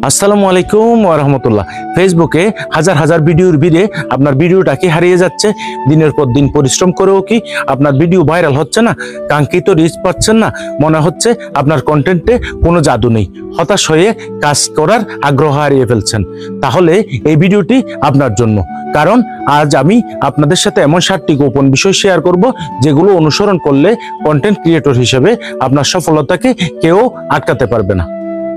আসসালামু আলাইকুম ওয়া রাহমাতুল্লাহ। ফেসবুকে হাজার হাজার ভিডিওর ভিড়ে আপনার ভিডিওটা কি হারিয়ে যাচ্ছে? দিনের পর দিন পরিশ্রম করেও কি আপনার ভিডিও ভাইরাল হচ্ছে না? কাঙ্ক্ষিত রিচ পাচ্ছেন না? মনে হচ্ছে আপনার কন্টেন্টে কোনো জাদু নেই, হতাশ হয়ে কাজ করার আগ্রহ হারিয়ে ফেলছেন। তাহলে এই ভিডিওটি আপনার জন্য, কারণ আজ আমি আপনাদের সাথে এমন 7টি গোপন বিষয় শেয়ার করব যেগুলো অনুসরণ করলে কন্টেন্ট ক্রিয়েটর হিসেবে আপনার সফলতাকে কেউ আটকাতে পারবে না।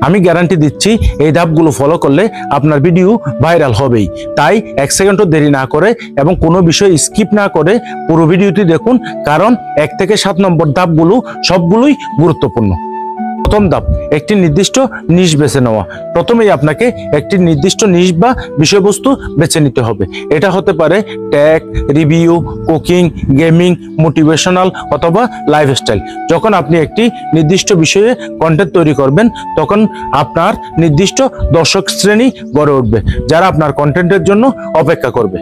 আমি গ্যারান্টি দিচ্ছি এই ধাপগুলো ফলো করলে আপনার ভিডিও ভাইরাল হবেই। তাই 1 সেকেন্ডও দেরি না করে এবং কোনো বিষয় স্কিপ না করে পুরো ভিডিওটি দেখুন, কারণ 1 থেকে 7 নম্বর ধাপগুলো সবগুলোই গুরুত্বপূর্ণ। প্রথম ধাপ, একটি নির্দিষ্ট নিশ বেছে নেওয়া। প্রথমেই আপনাকে একটি নির্দিষ্ট নিশ বা বিষয়বস্তু বেছে নিতে হবে। এটা হতে পারে tag, review, cooking, gaming, motivational অথবা লাইফস্টাইল। যখন আপনি একটি নির্দিষ্ট বিষয়ে কন্টেন্ট তৈরি করবেন, তখন আপনার নির্দিষ্ট দর্শক শ্রেণী গড়ে উঠবে যারা আপনার কন্টেন্টের জন্য অপেক্ষা করবে।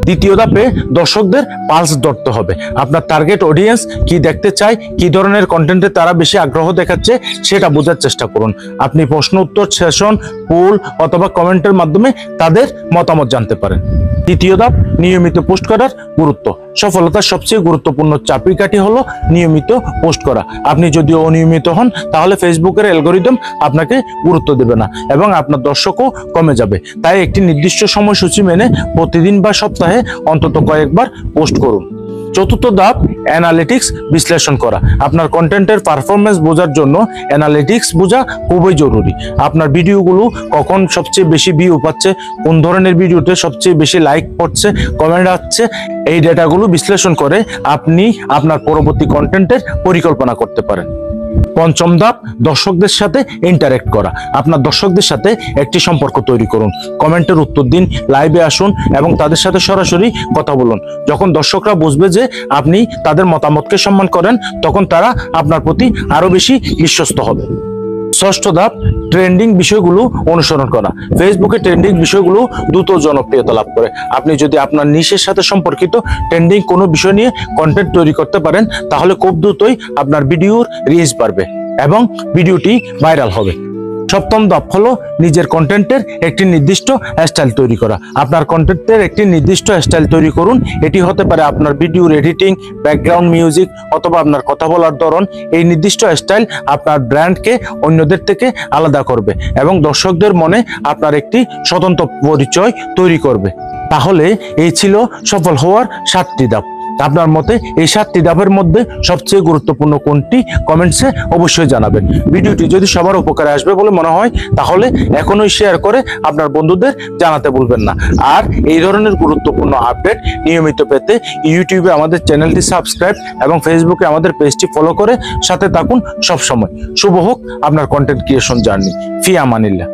দ্বিতীয় ধাপে দর্শকদের পালস ধরতে হবে। আপনার টার্গেট অডিয়েন্স কি দেখতে চায়, কি ধরনের কন্টেন্টে তারা বেশি আগ্রহ দেখাচ্ছে সেটা বোঝার চেষ্টা করুন। আপনি প্রশ্ন উত্তর সেশন, পোল অথবা কমেন্টের মাধ্যমে তাদের মতামত জানতে পারেন। তৃতীয় ধাপ, নিয়মিত পোস্ট করার গুরুত্ব। সফলতার সবচেয়ে গুরুত্বপূর্ণ চাবিকাঠি হলো নিয়মিত পোস্ট করা। আপনি যদি অনিয়মিত হন তাহলে ফেসবুকের অ্যালগরিদম আপনাকে গুরুত্ব দেবে না এবং আপনার দর্শকও কমে যাবে। তাই একটি নির্দিষ্ট সময়সূচি মেনে প্রতিদিন বা সপ্তাহে অন্তত কয়েকবার পোস্ট করুন। চতুর্থ ধাপ, অ্যানালিটিক্স বিশ্লেষণ করা। আপনার কন্টেন্টের পারফরমেন্স বোঝার জন্য অ্যানালিটিক্স বোঝা খুবই জরুরি। আপনার ভিডিওগুলো কখন সবচেয়ে বেশি ভিউ পাচ্ছে, কোন ধরনের ভিডিওতে সবচেয়ে বেশি লাইক পড়ছে, কমেন্ট আসছে, এই ডেটাগুলো বিশ্লেষণ করে আপনি আপনার পরবর্তী কন্টেন্টের পরিকল্পনা করতে পারেন। পঞ্চম ধাপ, দর্শকদের সাথে ইন্টারেক্ট করা। আপনার দর্শকদের সাথে একটি সম্পর্ক তৈরি করুন। কমেন্টের উত্তর দিন, লাইভে আসুন এবং তাদের সাথে সরাসরি কথা বলুন। যখন দর্শকরা বুঝবে যে আপনি তাদের মতামতকে সম্মান করেন, তখন তারা আপনার প্রতি আরো বেশি বিশ্বস্ত হবে। ষষ্ঠ ধাপ, ট্রেন্ডিং বিষয়গুলো অনুসরণ করা। ফেসবুকে ট্রেন্ডিং বিষয়গুলো দ্রুত জনপ্রিয়তা লাভ করে। আপনি যদি আপনার নিশের সাথে সম্পর্কিত ট্রেন্ডিং কোনো বিষয় নিয়ে কন্টেন্ট তৈরি করতে পারেন, তাহলে খুব দ্রুতই আপনার ভিডিওর রিচ বাড়বে এবং ভিডিওটি ভাইরাল হবে। সপ্তম ধাপ হলো নিজের কন্টেন্টের একটি নির্দিষ্ট স্টাইল তৈরি করা। আপনার কন্টেন্টের একটি নির্দিষ্ট স্টাইল তৈরি করুন। এটি হতে পারে আপনার ভিডিওর এডিটিং, ব্যাকগ্রাউন্ড মিউজিক অথবা আপনার কথা বলার ধরন। এই নির্দিষ্ট স্টাইল আপনার ব্র্যান্ডকে অন্যদের থেকে আলাদা করবে এবং দর্শকদের মনে আপনার একটি স্বতন্ত্র পরিচয় তৈরি করবে। তাহলে এই ছিল সফল হওয়ার 7টি ধাপ। আপনার মতে এই 7টি ধাপের মধ্যে সবচেয়ে গুরুত্বপূর্ণ কোনটি? কমেন্টসে অবশ্যই জানাবেন। ভিডিওটি যদি সবার উপকারে আসবে বলে মনে হয় তাহলে এখনই শেয়ার করে আপনার বন্ধুদের জানাতে ভুলবেন না। আর এই ধরনের গুরুত্বপূর্ণ আপডেট নিয়মিত পেতে ইউটিউবে আমাদের চ্যানেলটি সাবস্ক্রাইব এবং ফেসবুকে আমাদের পেজটি ফলো করে সাথে থাকুন সব সময়। শুভ হোক আপনার কন্টেন্ট ক্রিয়েশন জার্নি। ফি আমানিল্লাহ।